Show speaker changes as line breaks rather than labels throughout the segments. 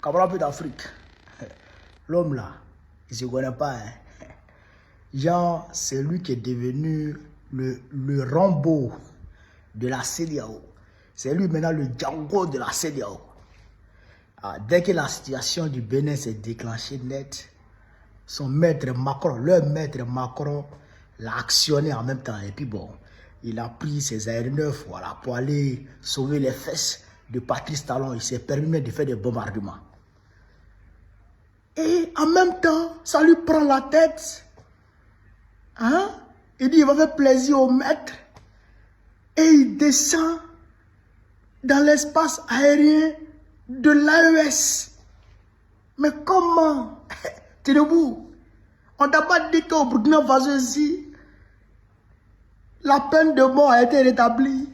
Cameroun un peu d'Afrique. L'homme là, il ne se connaît pas. Hein. Genre, c'est lui qui est devenu le Rambo de la CEDEAO. C'est lui maintenant le Django de la CEDEAO. Dès que la situation du Bénin s'est déclenchée net, son maître Macron, leur maître Macron, l'a actionné en même temps. Et puis bon, il a pris ses aéronefs voilà, pour aller sauver les fesses de Patrice Talon. Il s'est permis même de faire des bombardements. Et en même temps, ça lui prend la tête. Hein? Il dit il va faire plaisir au maître. Et il descend dans l'espace aérien de l'AES. Mais comment? Tu es debout. On t'a pas dit qu'au Burkina Faso ici, la peine de mort a été rétablie.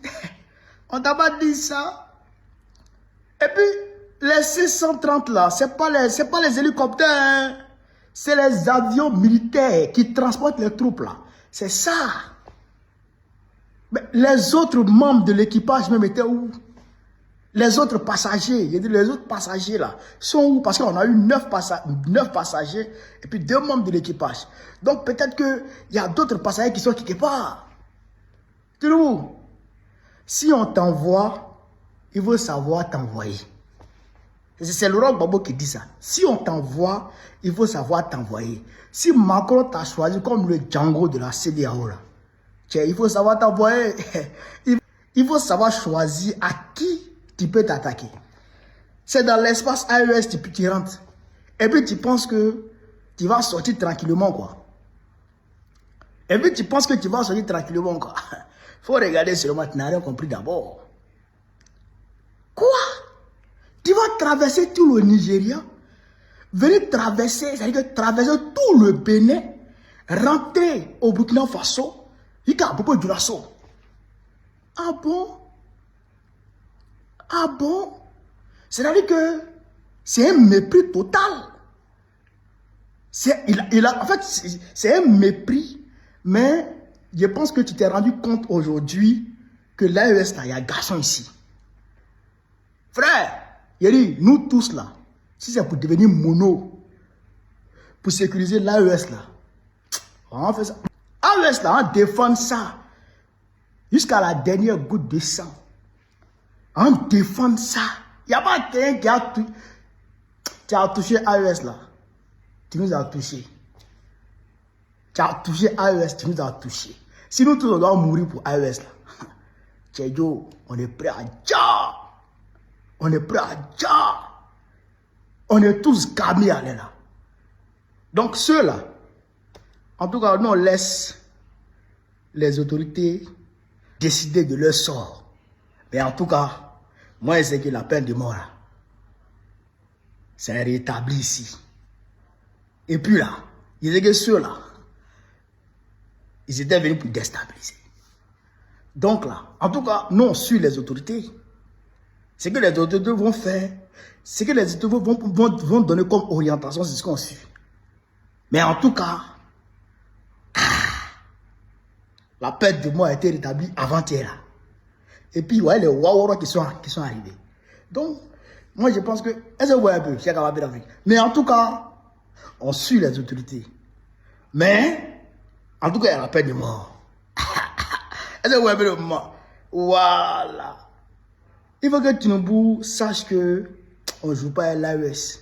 On t'a pas dit ça. Et puis, les C-130 là, c'est pas les hélicoptères, hein. C'est les avions militaires qui transportent les troupes là. C'est ça. Mais les autres membres de l'équipage même étaient où? Les autres passagers, j'ai dit les autres passagers là, sont où? Parce qu'on a eu 9 passagers et puis 2 membres de l'équipage. Donc peut-être qu'il y a d'autres passagers qui sont quelque part. Tu vois où? Si on t'envoie, il faut savoir t'envoyer. C'est Laurent Gbagbo qui dit ça. Si on t'envoie, il faut savoir t'envoyer. Si Macron t'a choisi comme le Django de la CEDEAO, là, il faut savoir t'envoyer. Il faut savoir choisir à qui tu peux t'attaquer. C'est dans l'espace AES tu rentres. Et puis tu penses que tu vas sortir tranquillement, quoi. Et puis tu penses que tu vas sortir tranquillement, quoi. Faut regarder seulement, tu n'as rien compris d'abord. Quoi? Tu vas traverser tout le Nigeria, venir traverser, c'est-à-dire que traverser tout le Bénin, rentrer au Burkina Faso, il y a beaucoup de l'assaut. Ah bon? Ah bon? C'est-à-dire que c'est un mépris total. En fait, c'est un mépris, mais je pense que tu t'es rendu compte aujourd'hui que l'AES, il y a un garçon ici. Frère, il dit, nous tous là, si c'est pour devenir mono, pour sécuriser l'AES là, on fait ça. AES là, on défend ça jusqu'à la dernière goutte de sang. On défend ça. Il n'y a pas quelqu'un qui a tout. Tu as touché AES là. Tu nous as touché. Tu as touché AES, tu nous as touché. Si nous tous on doit mourir pour AES là, Tchèjo, on est prêt à dire. On est prêt à dire. On est tous gamés à là. Donc ceux-là, en tout cas, nous on laisse les autorités décider de leur sort. Mais en tout cas, moi, je sais que la peine de mort, c'est rétabli ici. Et puis là, il y a que ceux-là, ils étaient venus pour déstabiliser. Donc là, en tout cas, nous, on suit les autorités. Ce que les autorités vont faire, ce que les autorités vont donner comme orientation, c'est ce qu'on suit. Mais en tout cas, la peine de mort a été rétablie avant-hier. Et puis, ouais, les Wawara qui sont arrivés. Donc, moi, je pense que... Est-ce que vous voyez un peu, Cheikh Ababi d'Afrique? Mais en tout cas, on suit les autorités. Mais, en tout cas, il y a la peine de mort. Est-ce que vous voyez un peu le moment? Voilà. Il faut que Tinubu sache que on ne joue pas à l'AES.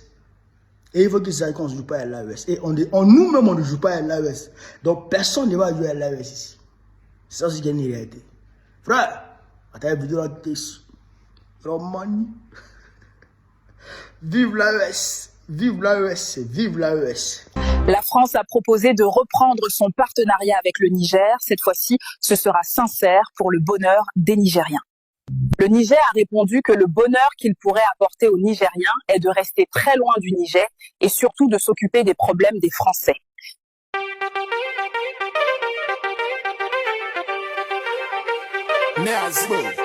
Et il faut qu'il sache qu'on ne joue pas à l'AES. Et nous-mêmes, on ne joue pas à l'AES. Donc, personne ne va jouer à l'AES ici. C'est ça, c'est une réalité. Frère, vive l'AES, vive l'AES, vive l'AES.
La France a proposé de reprendre son partenariat avec le Niger. Cette fois-ci, ce sera sincère pour le bonheur des Nigériens. Le Niger a répondu que le bonheur qu'il pourrait apporter aux Nigériens est de rester très loin du Niger et surtout de s'occuper des problèmes des Français.
Nazmo.